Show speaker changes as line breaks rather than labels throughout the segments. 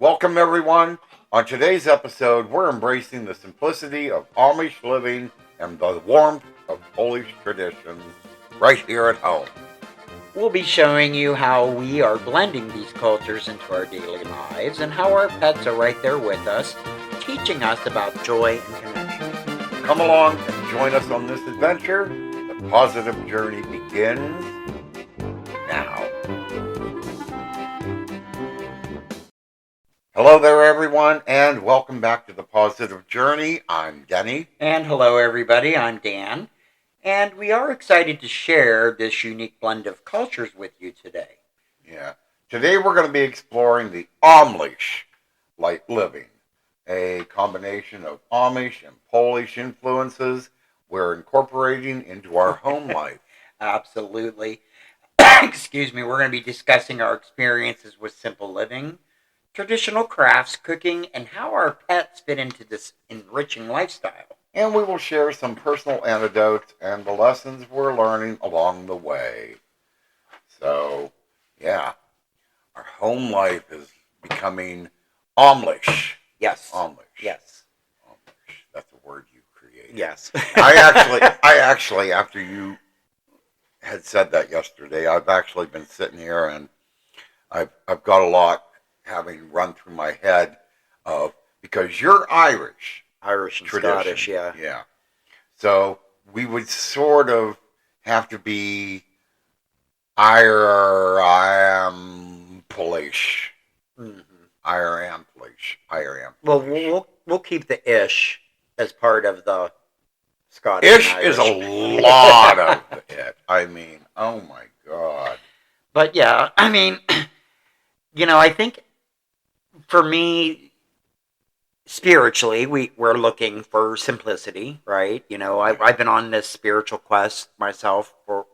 Welcome, everyone. On today's episode, we're embracing the simplicity of Amish living and the warmth of Polish traditions right here at home.
We'll be showing you how we are blending these cultures into our daily lives and how our pets are right there with us, teaching us about joy and connection.
Come along and join us on this adventure. The Positive Journey begins now. Hello there, everyone, and welcome back to the Positive Journey. I'm Denny.
And hello, everybody. I'm Dan. And we are excited to share this unique blend of cultures with you today.
Yeah. Today we're going to be exploring the Amlish living, a combination of Amish and Polish influences we're incorporating into our home life.
Absolutely. Excuse me. We're going to be discussing our experiences with simple living, traditional crafts, cooking, and how our pets fit into this enriching lifestyle.
And we will share some personal anecdotes and the lessons we're learning along the way. So, yeah, our home life is becoming Amlish.
Yes.
Amlish.
Yes.
Amlish. That's a word you created.
Yes.
I actually, after you had said that yesterday, I've actually been sitting here and I've got a lot having run through my head of, because you're Irish.
Irish and
Tradition.
Scottish, yeah.
Yeah. So we would sort of have to be I am Polish.
Mm-hmm.
I am Polish.
Well, we'll keep the ish as part of the Scottish.
Ish is a lot of it. I mean, oh my God.
But yeah, I mean, I think for me, spiritually, we're looking for simplicity, right? I've been on this spiritual quest myself for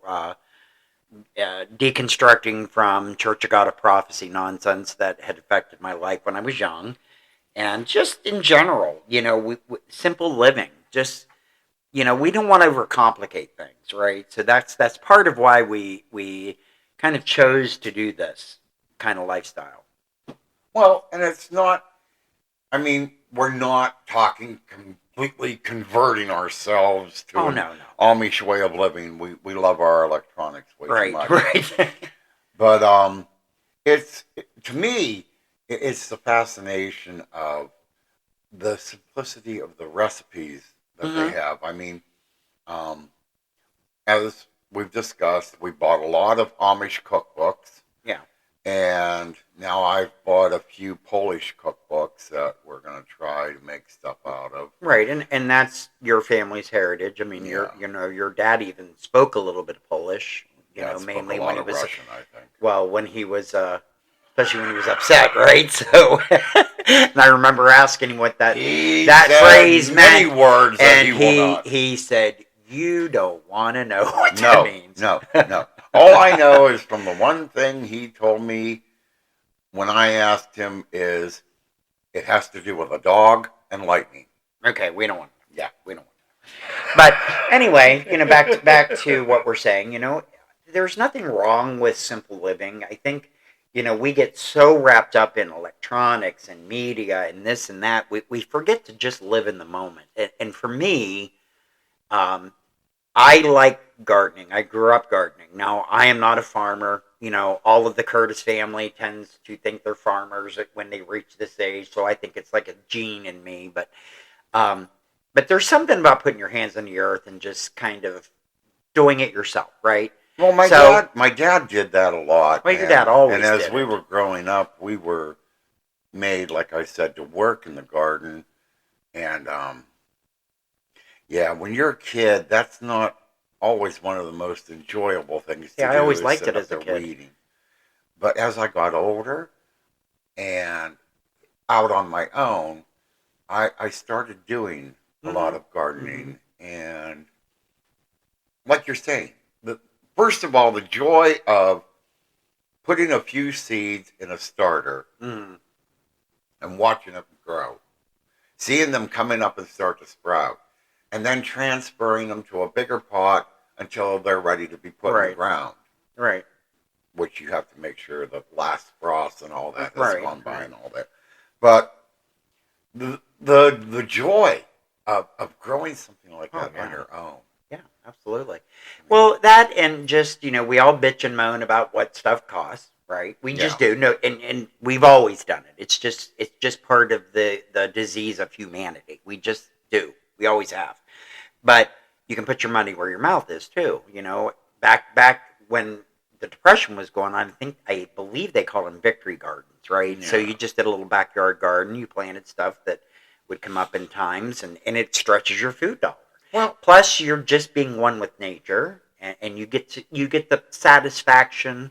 deconstructing from Church of God of Prophecy nonsense that had affected my life when I was young, and just in general, simple living. Just we don't want to overcomplicate things, right? So that's part of why we kind of chose to do this kind of lifestyle.
Well, and it's not. I mean, we're not talking completely converting ourselves to an Amish way of living. We love our electronics way too much.
Right.
But it's to me, it's the fascination of the simplicity of the recipes that they have. I mean, as we've discussed, we bought a lot of Amish cookbooks.
Yeah.
And now I've bought a few Polish cookbooks that we're going to try to make stuff out of.
Right, and that's your family's heritage. I mean, your dad even spoke a little bit of Polish. Mainly when he was
Russian, I think.
Well, when he was, especially when he was upset, right? So, and I remember asking him what that phrase
many
meant,
words,
and
that
he said, "You don't want to know what that means."
No. All I know is from the one thing he told me when I asked him is it has to do with a dog and lightning.
Okay, we don't want to. Yeah, we don't want to. But anyway, back to what we're saying. There's nothing wrong with simple living. I think, we get so wrapped up in electronics and media and this and that, we forget to just live in the moment. And for me, I like gardening. I grew up gardening. Now, I am not a farmer. All of the Curtis family tends to think they're farmers when they reach this age, so I think it's like a gene in me. But there's something about putting your hands on the earth and just kind of doing it yourself, right?
Well, my dad did that a lot.
Well, your dad always did.
And as we were growing up, we were made, like I said, to work in the garden. And yeah, when you're a kid, that's not always one of the most enjoyable things to do.
Yeah, I always liked it as a kid.
Weeding. But as I got older and out on my own, I started doing a lot of gardening. And like you're saying, first of all, the joy of putting a few seeds in a starter and watching them grow, seeing them coming up and start to sprout, and then transferring them to a bigger pot until they're ready to be put in the ground.
Right.
Which you have to make sure the last frost and all that has gone by and all that. But the joy of growing something like
Oh
that on
yeah.
your own.
Yeah, absolutely.
I mean,
Well, that and just, we all bitch and moan about what stuff costs, right? We
yeah.
just do. No, and we've always done it. It's just part of the disease of humanity. We just do. We always have. But you can put your money where your mouth is too. Back when the depression was going on, I believe they call them victory gardens, right? So
Yeah.
you just did a little backyard garden. You planted stuff that would come up in times, and it stretches your food dollar.
Well,
Plus, you're just being one with nature, and you get the satisfaction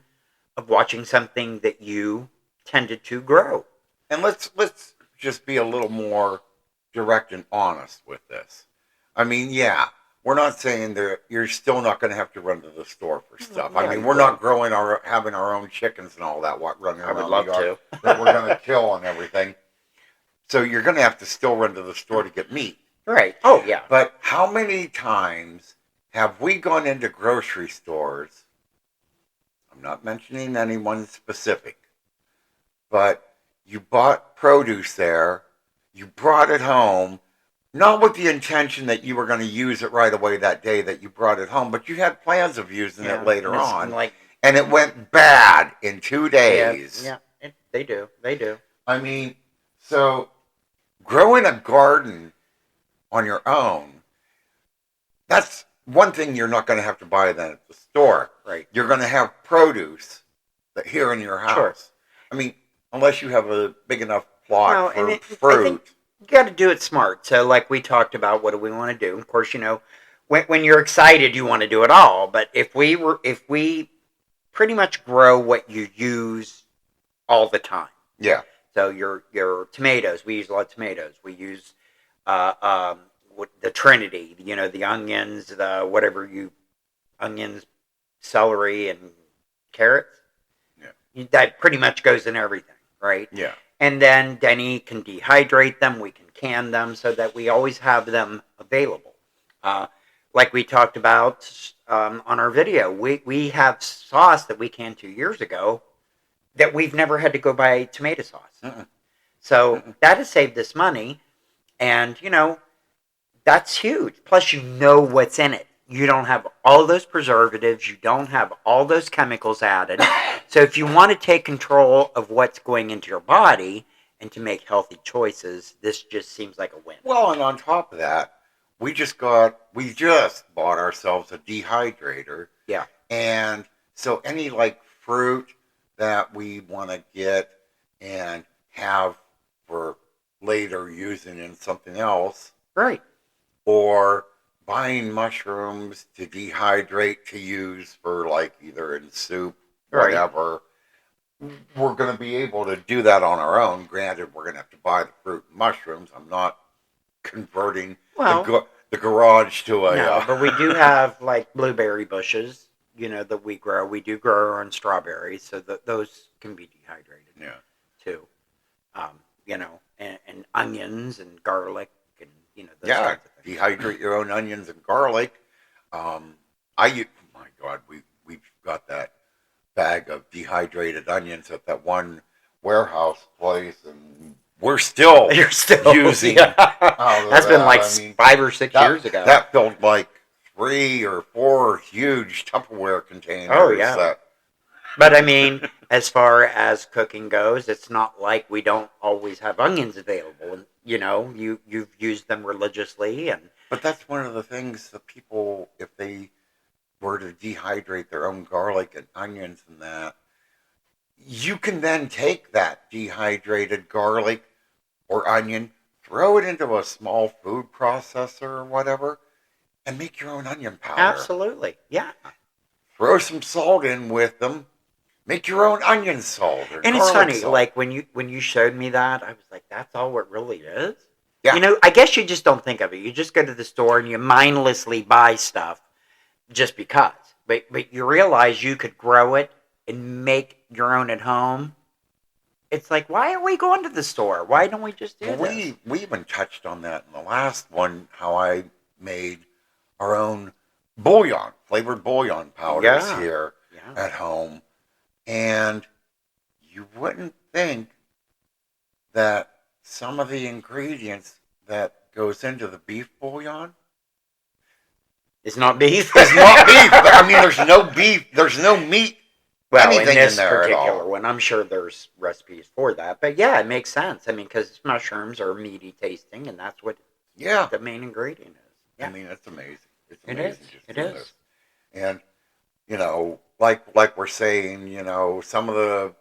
of watching something that you tended to grow.
and let's just be a little more direct and honest with this. I mean, yeah, we're not saying that you're still not going to have to run to the store for stuff. I
Yeah,
mean,
you
we're
will.
not having our own chickens and all that running
I would
around the
love
yard
to.
that we're going to kill and everything. So you're going to have to still run to the store to get meat.
Right. Oh yeah.
But how many times have we gone into grocery stores? I'm not mentioning anyone specific, but you bought produce there, you brought it home, not with the intention that you were going to use it right away that day that you brought it home, but you had plans of using it
Yeah.
later
And it's
on,
like,
and it went bad in 2 days.
yeah. They do. They do.
I mean, so growing a garden on your own, that's one thing you're not going to have to buy then at the store.
Right.
You're going to have produce that here in your
Sure.
house. I mean, unless you have a big enough plot
Well, and
for
I think
fruit.
you got to do it smart. So, like we talked about, what do we want to do? Of course, when you're excited, you want to do it all. But if we pretty much grow what you use all the time.
Yeah.
So your tomatoes, we use a lot of tomatoes. We use uh, um, the Trinity, the onions, the whatever onions, celery, and carrots. That pretty much goes in everything, right?
Yeah.
And then Denny can dehydrate them. We can can them so that we always have them available. Uh, like we talked about on our video, we have sauce that we canned 2 years ago that we've never had to go buy tomato sauce.
Uh-uh.
So
Uh-uh.
that has saved us money, and that's huge. Plus, you know what's in it. You don't have all those preservatives. You don't have all those chemicals added. So if you want to take control of what's going into your body and to make healthy choices, this just seems like a win.
Well, and on top of that, we just bought ourselves a dehydrator.
Yeah.
And so any like fruit that we want to get and have for later using in something else,
Right.
or buying mushrooms to dehydrate to use for like either in soup,
Right.
whatever, we're going to be able to do that on our own. Granted, we're going to have to buy the fruit and mushrooms. I'm not converting
Well,
the garage to a.
no, but we do have like blueberry bushes, that we grow. We do grow our own strawberries, so that those can be dehydrated
Yeah.
too. And onions and garlic and those
Yeah,
kinds of things.
dehydrate your own onions and garlic. My God, we've got that bag of dehydrated onions at that one warehouse place, and we're still
You're still
using
yeah.
out of
That's been
that.
like
I mean,
5 or 6 years ago.
that filled like 3 or 4 huge Tupperware containers.
Oh yeah. But I mean, as far as cooking goes, it's not like we don't always have onions available. And you've used them religiously, and
But that's one of the things that people, if they were to dehydrate their own garlic and onions and that, you can then take that dehydrated garlic or onion, throw it into a small food processor or whatever, and make your own onion powder.
absolutely, yeah.
Throw some salt in with them, make your own onion salt or
And it's
garlic
funny,
salt.
like when you showed me that, I was like, "That's all it really is."
Yeah.
I guess you just don't think of it. You just go to the store and you mindlessly buy stuff just because. But you realize you could grow it and make your own at home. It's like, why are we going to the store? Why don't we just do
Well,
this?
we even touched on that in the last one, how I made our own bouillon, flavored bouillon powders
Yeah.
here
Yeah.
at home. And you wouldn't think that some of the ingredients that goes into the beef bouillon
It's not beef.
is not beef. I mean, there's no beef. There's no meat.
Well, in
Anything
this
in there at
particular
all.
one, I'm sure there's recipes for that. But yeah, it makes sense. I mean, because mushrooms are meaty tasting, and that's what
Yeah.
the main ingredient is.
I
Yeah,
mean, it's amazing. It's
it is.
amazing just
It
doing
is.
this. And, like we're saying, some of the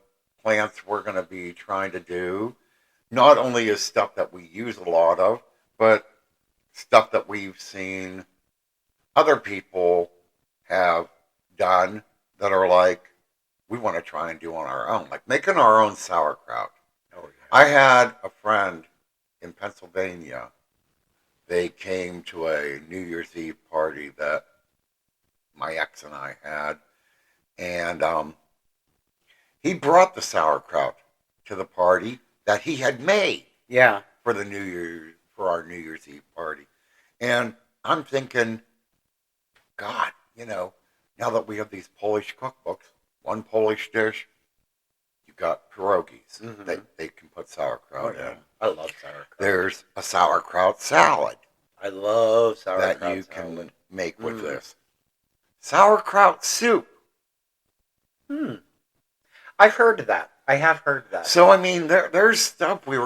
plants we're going to be trying to do not only is stuff that we use a lot of, but stuff that we've seen other people have done that are like, we want to try and do on our own, like making our own sauerkraut.
Oh yeah.
I had a friend in Pennsylvania. They came to a New Year's Eve party that my ex and I had, and he brought the sauerkraut to the party that he had made
Yeah.
for our New Year's Eve party. And I'm thinking, God, now that we have these Polish cookbooks, one Polish dish, you got pierogies.
Mm-hmm.
They can put sauerkraut in.
I love sauerkraut.
There's a sauerkraut salad
I love sauerkraut
that you
salad.
can make with this. Sauerkraut soup.
I've heard of that. I have heard of that.
So I mean, there's stuff we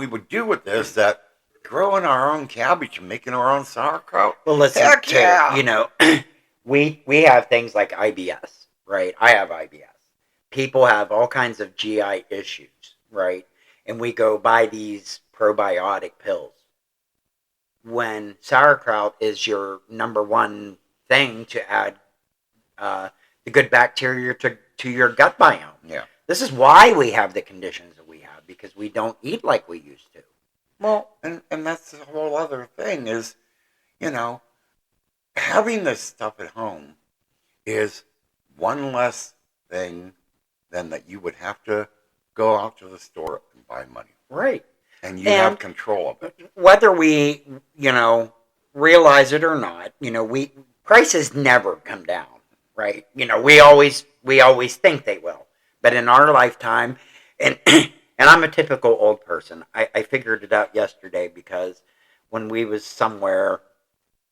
would do with this, that growing our own cabbage and making our own sauerkraut.
Well, listen,
Heck yeah.
we have things like IBS, right? I have IBS. People have all kinds of GI issues, right? And we go buy these probiotic pills. When sauerkraut is your number one thing to add the good bacteria to your gut biome.
Yeah.
This is why we have the conditions that we have, because we don't eat like we used to.
Well, and that's the whole other thing is, having this stuff at home is one less thing than that you would have to go out to the store and buy money.
Right.
And you have control of it.
Whether we, realize it or not, prices never come down, right? We always think they will. But in our lifetime, and I'm a typical old person. I figured it out yesterday because when we was somewhere,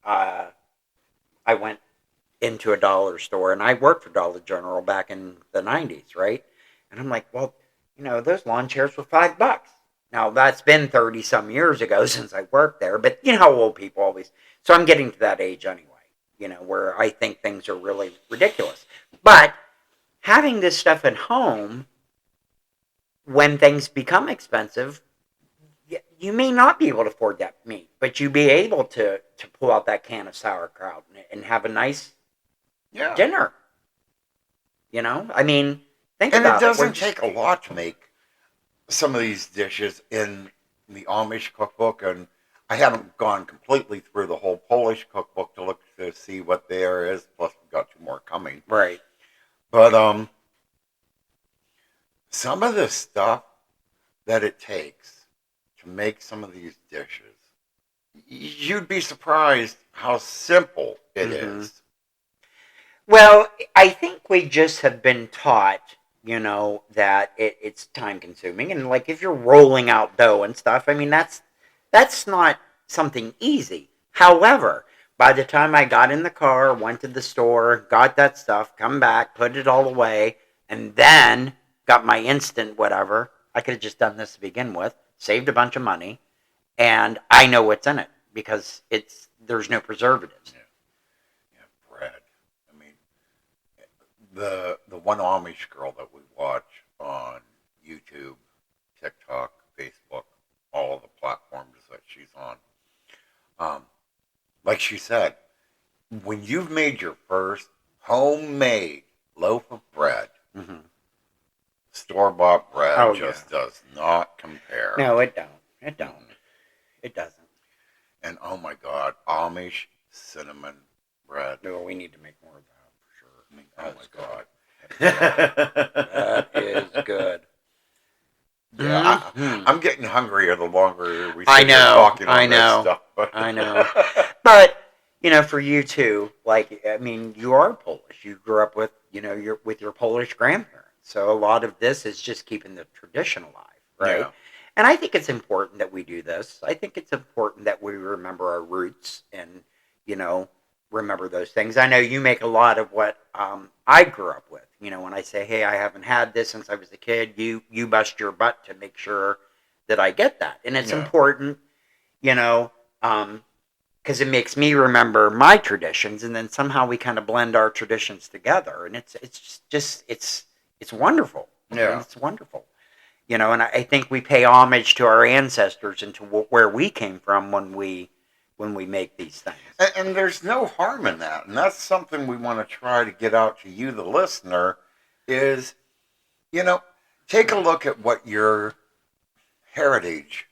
I went into a dollar store, and I worked for Dollar General back in the 90s, right? And I'm like, well, those lawn chairs were $5. Now, that's been 30 some years ago since I worked there, but you know how old people always. So I'm getting to that age anyway, where I think things are really ridiculous. But having this stuff at home, when things become expensive, you may not be able to afford that meat, but you be able to pull out that can of sauerkraut and have a nice dinner. I mean, think about it.
And it doesn't take a lot to make some of these dishes in the Amish cookbook, and I haven't gone completely through the whole Polish cookbook to look to see what there is. Plus, we've got 2 more coming.
Right.
But some of the stuff that it takes to make some of these dishes, you'd be surprised how simple it is.
Well, I think we just have been taught, that it's time consuming. And like if you're rolling out dough and stuff, I mean, that's not something easy. However, by the time I got in the car, went to the store, got that stuff, come back, put it all away, and then got my instant whatever, I could have just done this to begin with, saved a bunch of money, and I know what's in it because there's no preservatives.
Yeah, bread. I mean, the one Amish girl that we watch on YouTube, TikTok, Facebook, all of the platforms that she's on, like she said, when you've made your first homemade loaf of bread, store-bought bread just does not compare.
No, it don't. It don't. It doesn't.
And oh my God, Amish cinnamon bread.
No, we need to make more of that for sure.
I mean, oh my God.
That is good.
Yeah, I'm getting hungrier the longer we sit here talking on this stuff.
I know. But, for you too, like, I mean, you are Polish. You grew up with, with your Polish grandparents. So a lot of this is just keeping the tradition alive, right?
Yeah.
And I think it's important that we do this. I think it's important that we remember our roots and, you know, remember those things. I know you make a lot of what I grew up with. You know, when I say, hey, I haven't had this since I was a kid, you bust your butt to make sure that I get that. And it's
Yeah.
important, you know, because it makes me remember my traditions, and then somehow we kind of blend our traditions together, and it's wonderful. I mean,
Yeah.
it's wonderful, you know. And I think we pay homage to our ancestors and to where we came from when we make these things.
And there's no harm in that. And that's something we want to try to get out to you, the listener, is, you know, take a look at what your heritage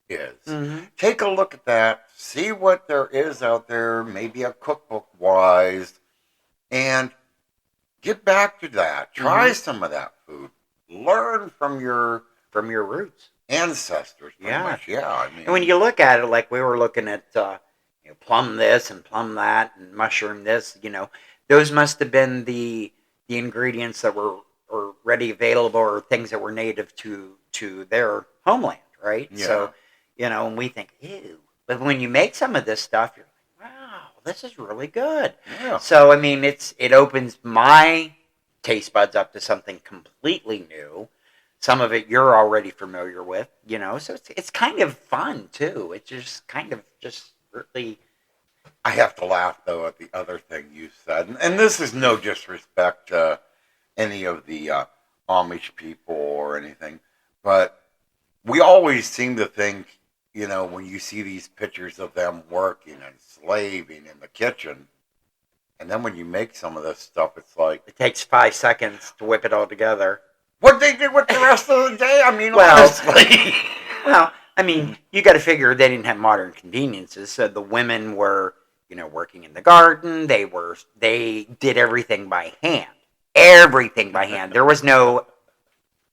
is.
Mm-hmm.
Take a look at that, see what there is out there, maybe a cookbook wise, and get back to that. Try some of that food. Learn from
Your roots.
ancestors, pretty
Yeah.
much. Yeah, I
And when
mean,
you look at it, like we were looking at, you know, plum this and plum that and mushroom this, you know, those must have been the ingredients that were or ready available or things that were native to their homeland, right?
yeah,
So, you know, and we think, ew, but when you make some of this stuff, you're like, wow, this is really good.
yeah.
So, I mean, it opens my taste buds up to something completely new. Some of it you're already familiar with, you know, so it's kind of fun too. It's just kind of just really.
I have to laugh though at the other thing you said, and this is no disrespect to any of the Amish people or anything, but we always seem to think, you know, when you see these pictures of them working and slaving in the kitchen, and then when you make some of this stuff, it's like,
It takes 5 seconds to whip it all together.
what they did with the rest of the day? I mean,
Well,
honestly.
well, I mean, you got to figure they didn't have modern conveniences, so the women were, you know, working in the garden. They did everything by hand, everything by hand. There was no,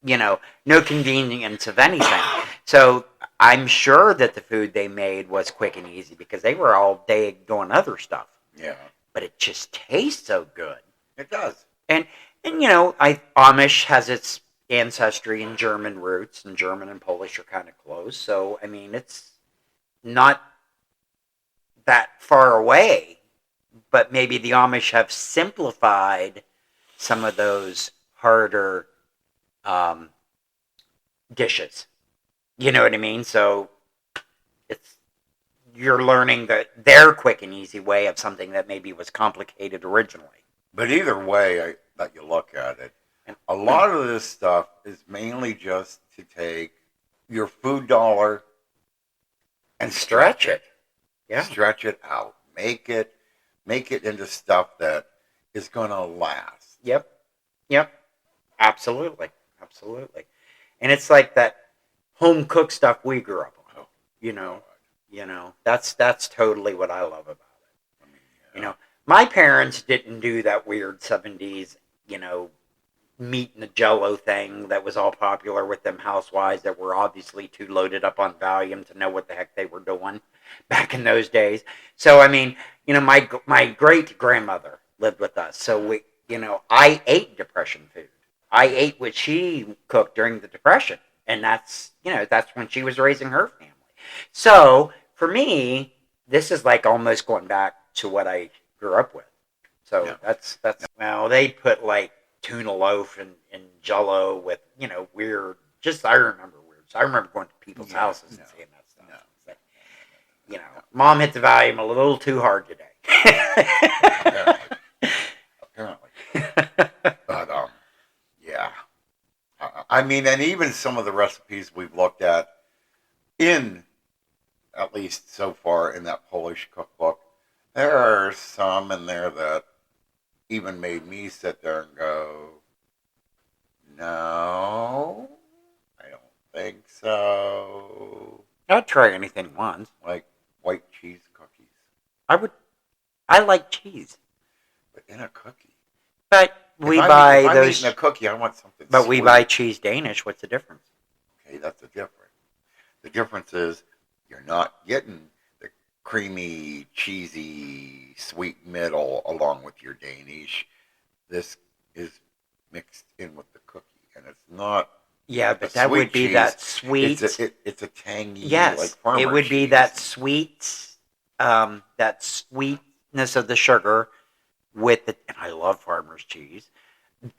you know, no convenience of anything. So I'm sure that the food they made was quick and easy because they were all day doing other stuff.
Yeah,
But it just tastes so good.
it does.
And and you know, I Amish has its ancestry in German roots, and German and Polish are kind of close. So I mean, it's not that far away. But maybe the Amish have simplified some of those harder um, dishes. You know what I mean? So it's you're learning their quick and easy way of something that maybe was complicated originally.
But either way that you look at it,
And,
a lot of this stuff is mainly just to take your food dollar and stretch it.
Yeah.
Stretch it out. Make it into stuff that is going to last.
Yep. Yep. Absolutely. Absolutely. And it's like that home cooked stuff we grew up on.
Oh,
You know.
God.
You know. That's totally what I love about it.
I mean,
You
yeah.
know, my parents didn't do that weird 70s, you know, meat in the jello thing that was all popular with them housewives that were obviously too loaded up on Valium to know what the heck they were doing back in those days. So I mean, you know, my great grandmother lived with us, so we, you know, I ate Depression food. I ate what she cooked during the Depression, and that's, you know, that's when she was raising her family. So for me, this is like almost going back to what I grew up with. So
Yeah.
that's well, they put like tuna loaf and jello with, you know, weird, just I remember weird. So I remember going to people's
Yeah,
houses
no,
and seeing that stuff.
no,
It's like, you know,
no.
mom hit the volume a little too hard today.
Apparently, apparently. But yeah. I mean, and even some of the recipes we've looked at in, at least so far in that Polish cookbook, there are some in there that even made me sit there and go, no, I don't think so.
I'll try anything once.
Like white cheese cookies,
I would. I like cheese,
but in a cookie.
but
If
we
I'm, if
buy
I'm eating a
those.
cookie, I want something
But we buy
sweet.
cheese Danish. What's the difference?
Okay, that's the difference. The difference is you're not getting the creamy, cheesy, sweet middle along with your Danish. This is mixed in with the cookie, and it's not.
Yeah,
a
but that
sweet
would be
cheese.
that sweet.
It's a tangy like
Yes, it
farmer
would be
cheese.
that sweetness of the sugar with the. And I love farmer's cheese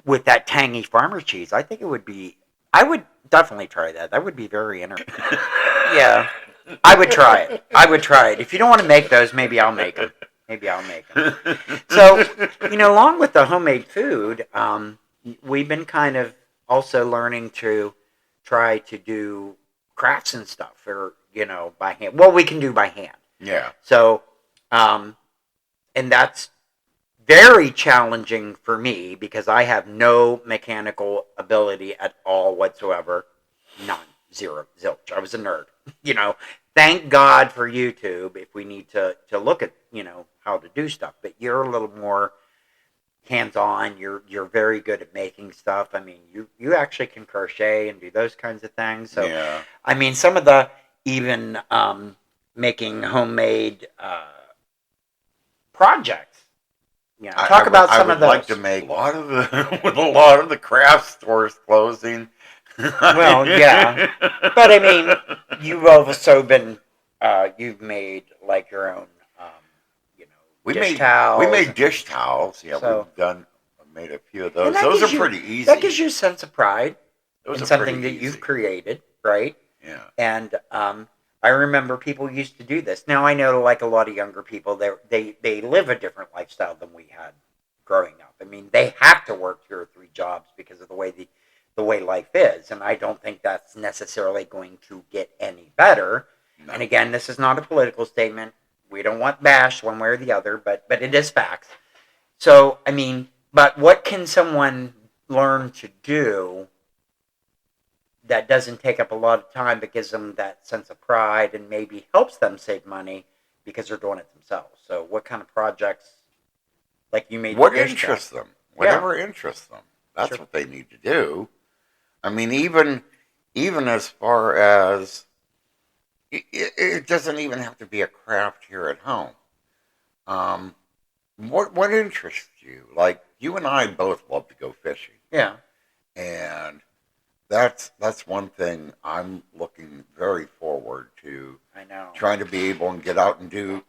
with that tangy farmer's cheese. I think it would be. I would definitely try that. That would be very interesting. Yeah, I would try it. I would try it. If you don't want to make those, maybe I'll make them. Maybe I'll make them. So, along with the homemade food, we've been kind of also learning to try to do crafts and stuff, or by hand. Well, we can do by hand.
Yeah.
So, um, and that's very challenging for me because I have no mechanical ability at all whatsoever. None. Zero. Zilch. I was a nerd. You know, Thank God for YouTube if we need to look at, how to do stuff. But you're a little more hands on. You're very good at making stuff. I mean, you actually can crochet and do those kinds of things. So
Yeah.
I mean, some of the even making homemade projects. Talk about
I
some
would
of
like to
those.
make a lot of the with a lot of the craft stores closing.
Well, yeah, but I mean, you've also been you've made like your own, um, you know,
we
dish
made we
towels.
made dish towels. Yeah,
So,
made a few of
and
those.
that
Those are
gives you
pretty
that gives
easy.
you a sense of pride
Those
in
are pretty
something that you've
easy.
created, right?
Yeah.
And I remember people used to do this. Now I know, like a lot of younger people, they live a different lifestyle than we had growing up. I mean, they have to work 2 or 3 jobs because of the way life is, and I don't think that's necessarily going to get any better.
No.
And again, this is not a political statement. We don't want bash one way or the other, but it is facts. So I mean, but what can someone learn to do that doesn't take up a lot of time but gives them that sense of pride and maybe helps them save money because they're doing it themselves? So what kind of projects, like you made the
What
dish towel?
interests them?
Yeah,
Whatever interests them. That's
sure.
what they need to do. I mean, even as far as it doesn't even have to be a craft here at home. Um, what interests you? Like you and I both love to go fishing,
Yeah,
and that's one thing I'm looking very forward to
I know.
trying to be able and get out and do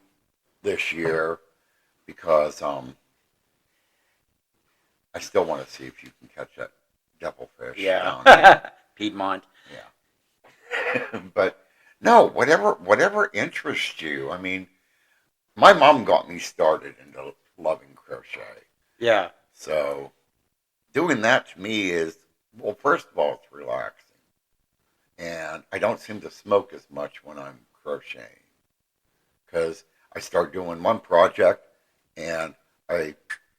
this year because I still want to see if you can catch that devilfish down in
Yeah, Piedmont.
yeah. But no, whatever interests you. I mean, my mom got me started into loving crochet.
Yeah,
So doing that to me is, well, first of all, it's relaxing. And I don't seem to smoke as much when I'm crocheting because I start doing one project and I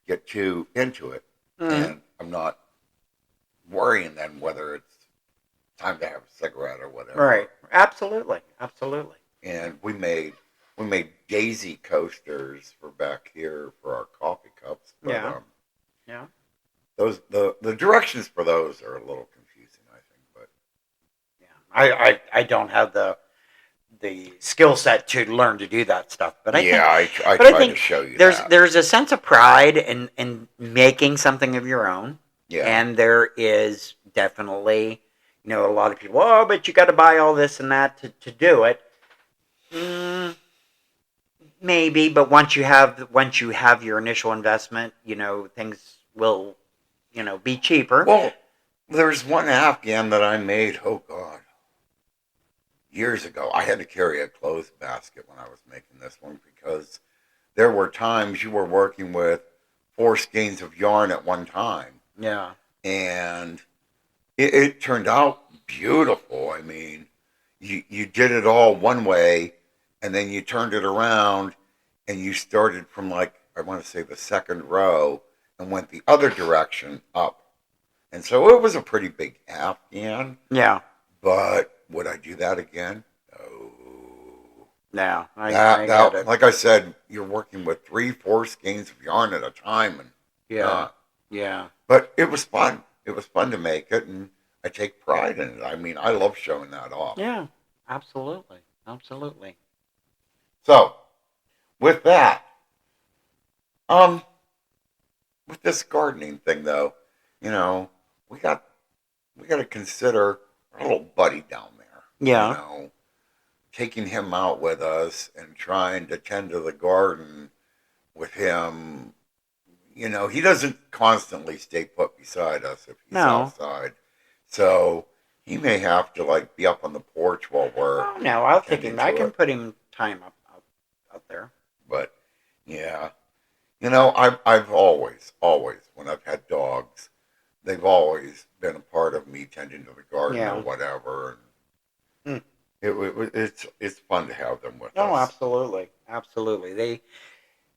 get too into it
mm-hmm.
and I'm not worrying then whether it's time to have a cigarette or whatever.
Right. Absolutely, absolutely.
And we made daisy coasters for back here for our coffee cups. But
Yeah, yeah.
those the directions for those are a little confusing, I think. But
Yeah, I don't have the skill set to learn to do that stuff, but I think
yeah, I
but I
tried to
think
show you
there's
that.
there's a sense of pride in making something of your own,
Yeah,
and there is definitely a lot of people. Oh, but you got to buy all this and that to do it. Mm, maybe, but once you have your initial investment, things will be cheaper.
well, there's one Afghan that I made. Oh God, years ago. I had to carry a clothes basket when I was making this one because there were times you were working with 4 skeins of yarn at one time,
Yeah,
and it turned out beautiful. I mean, you did it all one way, and then you turned it around, and you started from like I want to say the second row and went the other direction up, and so it was a pretty big Afghan.
yeah,
But would I do that again? No.
yeah. I get
That
it.
like I said, you're working with 3, 4 skeins of yarn at a time, and
Yeah, yeah.
but it was fun. It was fun to make it, and I take pride in it. I mean, I love showing that off.
Yeah, absolutely. Absolutely.
So, with that, with this gardening thing though, you know, we got we got to consider our little buddy down there. You
Yeah.
know, taking him out with us and trying to tend to the garden with him. You know, he doesn't constantly stay put beside us if he's
No.
outside. So he may have to like be up on the porch while we're
Oh no, I'll take
tending
him. I
to
can
it.
put him time up there.
But yeah, you know, I've always when I've had dogs, they've always been a part of me tending to the garden or
Yeah.
whatever.
Mm.
And it's fun to have them with
No,
us.
absolutely, absolutely.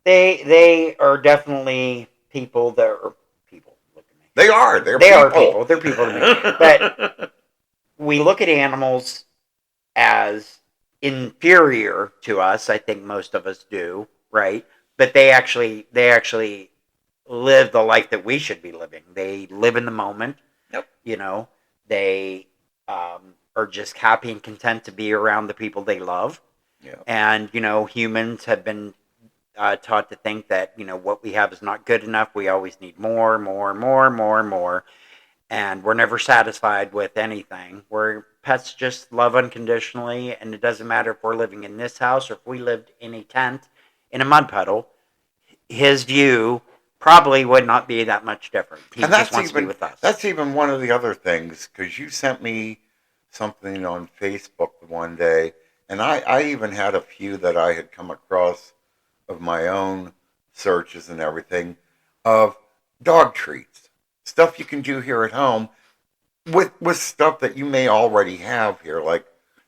They are definitely people that are people. Look at me.
They are. They're
They are
people.
people. They're people to me. But we look at animals as inferior to us. I think most of us do, right? But they actually live the life that we should be living. They live in the moment.
Yep.
You know, they are just happy and content to be around the people they love.
Yeah.
And humans have been taught to think that what we have is not good enough. We always need more, more, more, more, more, and we're never satisfied with anything. Where pets just love unconditionally, and it doesn't matter if we're living in this house or if we lived in a tent in a mud puddle. His view probably would not be that much different. He
And
just wants to be with us.
that's even one of the other things because you sent me something on Facebook one day, and I even had a few that I had come across of my own searches and everything of dog treats, stuff you can do here at home with stuff that you may already have here. Like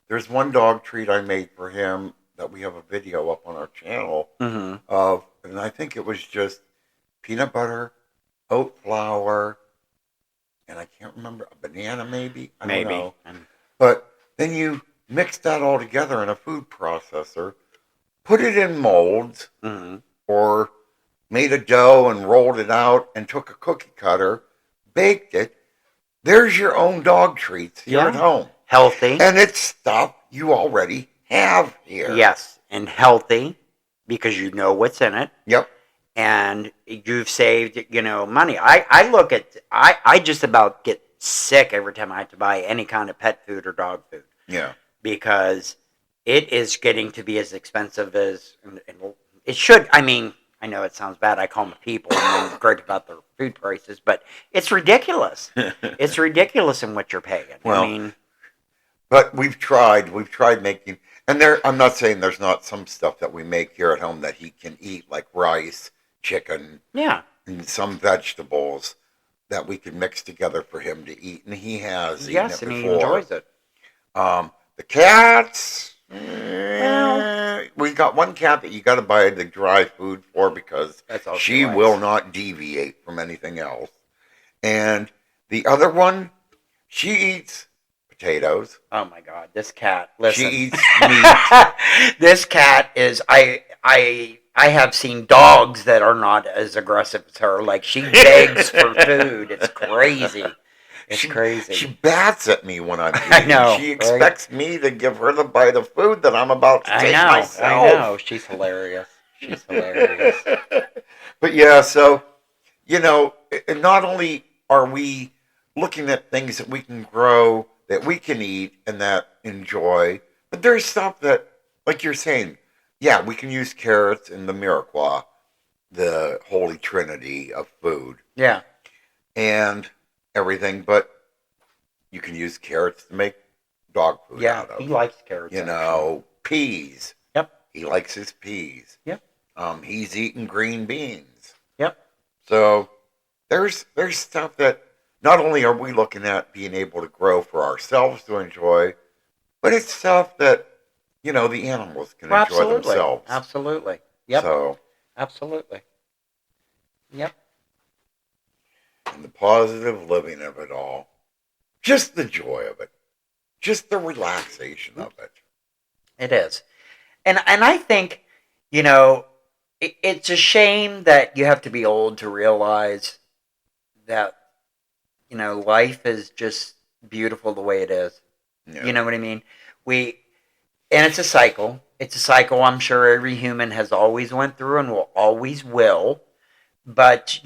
there's one dog treat I made for him that we have a video up on our channel
Mm-hmm.
of, and I think it was just peanut butter, oat flour, and I can't remember a banana maybe. I don't
Maybe.
know. But then you mix that all together in a food processor, put it in molds,
Mm-hmm.
or made a dough and rolled it out and took a cookie cutter, baked it. There's your own dog treats here at
Yeah.
home.
Healthy.
And it's stuff you already have here.
Yes, and healthy because you know what's in it.
Yep.
And you've saved money. I look at I just about get sick every time I have to buy any kind of pet food or dog food
Yeah.
because it is getting to be as expensive as and it should. I mean, I know it sounds bad. I call them people and I'm great about their food prices, but it's ridiculous. It's ridiculous in what you're paying.
Well,
I mean,
but we've tried making, and I'm not saying there's not some stuff that we make here at home that he can eat, like rice, chicken,
yeah,
and some vegetables that we can mix together for him to eat, and he has
yes,
eaten
and
it
he
before.
enjoys it.
The cats,
Well,
we got one cat that you got to buy the dry food for because
that's all
she
likes.
will not deviate from anything else. And the other one, she eats potatoes.
Oh my God, this cat! Listen,
She eats meat.
this cat is I have seen dogs that are not as aggressive as her. Like she begs for food. It's crazy. It's crazy.
She bats at me when I'm eating.
I know.
She expects me to give her the bite of food that I'm about to take myself.
I know. She's hilarious. She's hilarious.
But yeah, so not only are we looking at things that we can grow, that we can eat, and that enjoy, but there's stuff that, like you're saying, yeah, we can use carrots in the Mirepoix, the holy trinity of food,
Yeah.
and everything, but you can use carrots to make dog food out of.
He likes carrots.
Peas.
Yep.
He likes his peas.
Yep.
He's eating green beans.
Yep.
So there's stuff that not only are we looking at being able to grow for ourselves to enjoy, but it's stuff that the animals can enjoy themselves.
Absolutely. Yep.
So
absolutely. Yep.
and the positive living of it all, just the joy of it, just the relaxation of it.
It is, and I think it's a shame that you have to be old to realize that life is just beautiful the way it is.
Yeah.
You know what I mean? And it's a cycle. It's a cycle I'm sure every human has always went through and will always will. But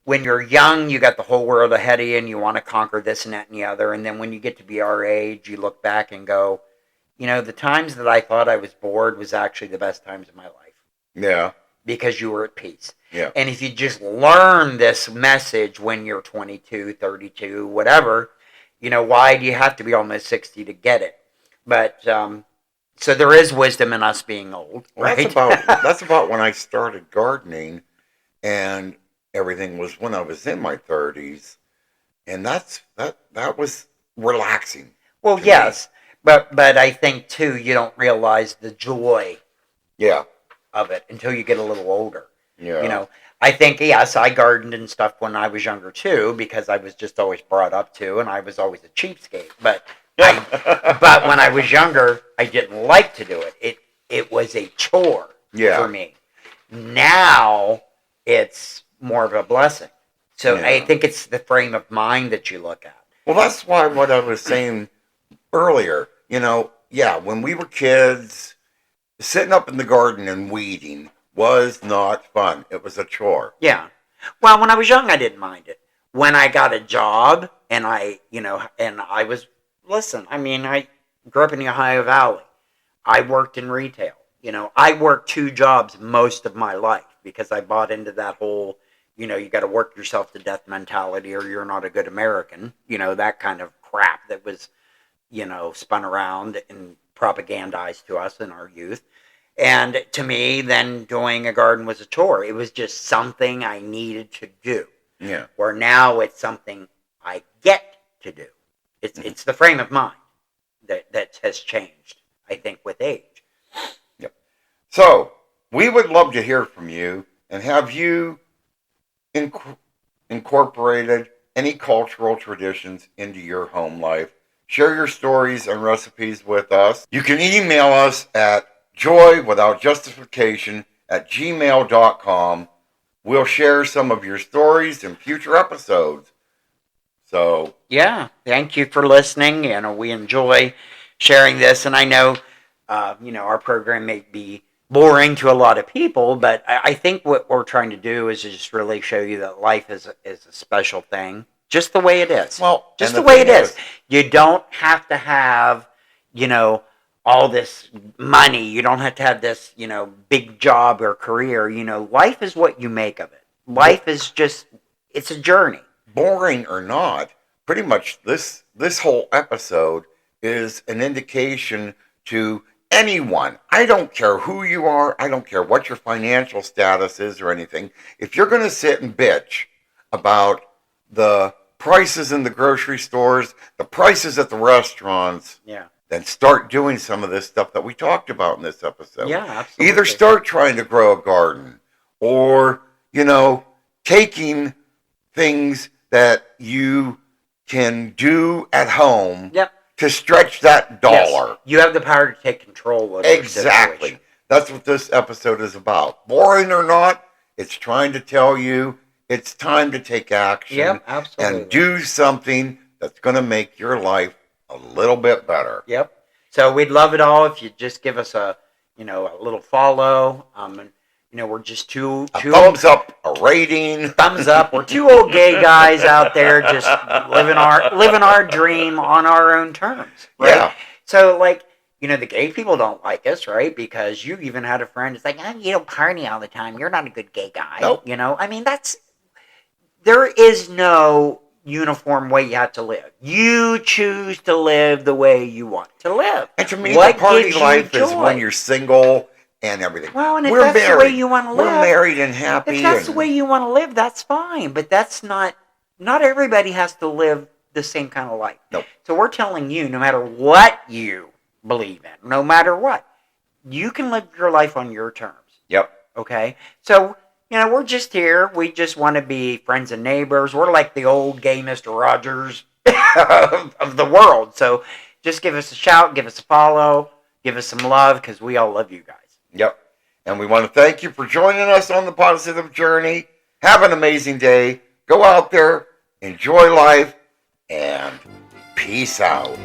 when you're young, you got the whole world ahead of you and you want to conquer this and that and the other. And then when you get to be our age, you look back and go, the times that I thought I was bored was actually the best times of my life.
Yeah.
Because you were at peace.
Yeah.
And if you just learn this message when you're 22, 32, whatever, why do you have to be almost 60 to get it? But, so there is wisdom in us being old, right?
That's about when I started gardening, and everything was when I was in my 30s, and that was relaxing.
Well, yes, but I think too you don't realize the joy, of it until you get a little older.
Yeah.
I think yes, I gardened and stuff when I was younger too because I was just always brought up to, and I was always a cheapskate. But but when I was younger, I didn't like to do it. It was a chore for me. Now it's more of a blessing. So I think it's the frame of mind that you look at.
Well, that's why what I was saying earlier, when we were kids, sitting up in the garden and weeding was not fun. It was a chore.
Yeah. Well, when I was young, I didn't mind it. When I got a job and I grew up in the Ohio Valley. I worked in retail. I worked 2 jobs most of my life because I bought into that whole, you got to work yourself to death mentality or you're not a good American. That kind of crap that was, spun around and propagandized to us in our youth. And to me, then doing a garden was a chore. It was just something I needed to do.
Yeah.
Where now it's something I get to do. It's the frame of mind that has changed, I think, with age.
Yep. So we would love to hear from you and have you incorporated any cultural traditions into your home life. Share your stories and recipes with us. You can email us at joywithoutjustification@gmail.com. We'll share some of your stories in future episodes. So
yeah, thank you for listening. We enjoy sharing this, and I know, our program may be boring to a lot of people, but I think what we're trying to do is just really show you that life is a special thing, just the way it is.
Well,
just the way it is. You don't have to have, all this money. You don't have to have this, big job or career. Life is what you make of it. Life is just, it's a journey.
Boring or not, pretty much this whole episode is an indication to anyone. I don't care who you are. I don't care what your financial status is or anything. If you're going to sit and bitch about the prices in the grocery stores, the prices at the restaurants, then start doing some of this stuff that we talked about in this episode.
Yeah, absolutely.
Either start trying to grow a garden or, taking things that you can do at home to stretch that dollar.
Yes. You have the power to take control of it.
Exactly. That's what this episode is about. Boring or not, it's trying to tell you it's time to take action and do something that's going to make your life a little bit better.
Yep. So we'd love it all if you just give us a little follow. We're just two
thumbs up, a rating.
Thumbs up. We're 2 old gay guys out there just living our dream on our own terms. Right?
Yeah.
So the gay people don't like us, right? Because you even had a friend that's like, you don't party all the time. You're not a good gay guy.
Nope.
There is no uniform way you have to live. You choose to live the way you want to live.
And to me, the party life is when you're single and everything.
Well, and if that's the way you want to live.
We're married and happy.
If that's the way you want to live, that's fine. But that's not everybody has to live the same kind of life.
Nope.
So we're telling you, no matter what you believe in, no matter what, you can live your life on your terms.
Yep.
Okay? So we're just here. We just want to be friends and neighbors. We're like the old gay Mr. Rogers of the world. So just give us a shout, give us a follow, give us some love, because we all love you guys.
Yep. And we want to thank you for joining us on the Positive Journey. Have an amazing day. Go out there, enjoy life, and peace out.